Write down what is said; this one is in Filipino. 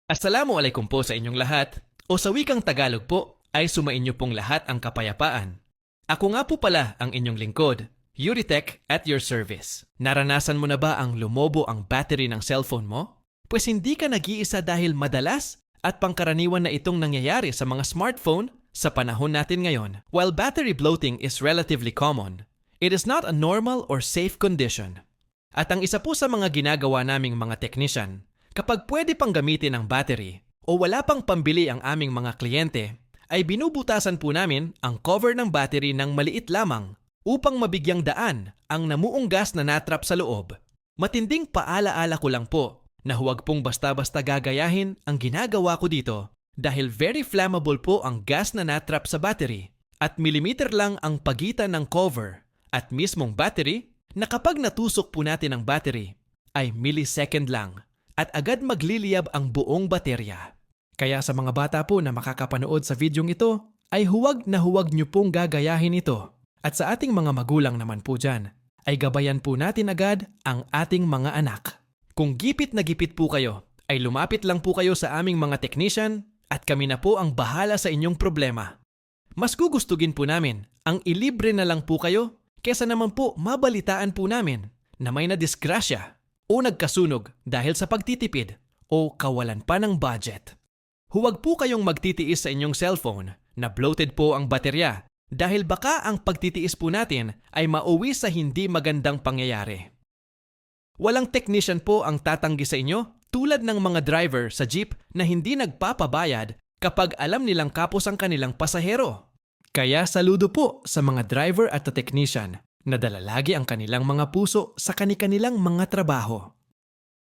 Assalamualaikum po sa inyong lahat. O sa wikang Tagalog po ay sumainyo pong lahat ang kapayapaan. Ako nga po pala ang inyong lingkod, Yuritech at your service. Naranasan mo na ba ang lumobo ang battery ng cellphone mo? Pues hindi ka nag-iisa dahil madalas at pangkaraniwan na itong nangyayari sa mga smartphone sa panahon natin ngayon. While battery bloating is relatively common, it is not a normal or safe condition. At ang isa po sa mga ginagawa naming mga technician, kapag pwede pang gamitin ang battery o wala pang pambili ang aming mga kliyente, ay binubutasan po namin ang cover ng battery ng maliit lamang upang mabigyang daan ang namuong gas na natrap sa loob. Matinding paalaala ko lang po na huwag pong basta-basta gagayahin ang ginagawa ko dito dahil very flammable po ang gas na natrap sa battery at milimeter lang ang pagitan ng cover at mismong battery na kapag natusok po natin ang battery ay millisecond lang at agad magliliyab ang buong baterya. Kaya sa mga bata po na makakapanood sa videong ito, ay huwag na huwag niyo pong gagayahin ito. At sa ating mga magulang naman po dyan, ay gabayan po natin agad ang ating mga anak. Kung gipit na gipit po kayo, ay lumapit lang po kayo sa aming mga technician at kami na po ang bahala sa inyong problema. Mas gugustugin po namin ang ilibre na lang po kayo kesa naman po mabalitaan po namin na may nadisgrasya o nagkasunog dahil sa pagtitipid o kawalan pa ng budget. Huwag po kayong magtitiis sa inyong cellphone na bloated po ang baterya dahil baka ang pagtitiis po natin ay mauwi sa hindi magandang pangyayari. Walang technician po ang tatanggi sa inyo tulad ng mga driver sa jeep na hindi nagpapabayad kapag alam nilang kapos ang kanilang pasahero. Kaya saludo po sa mga driver at technician na dala lagi ang kanilang mga puso sa kanilang mga trabaho.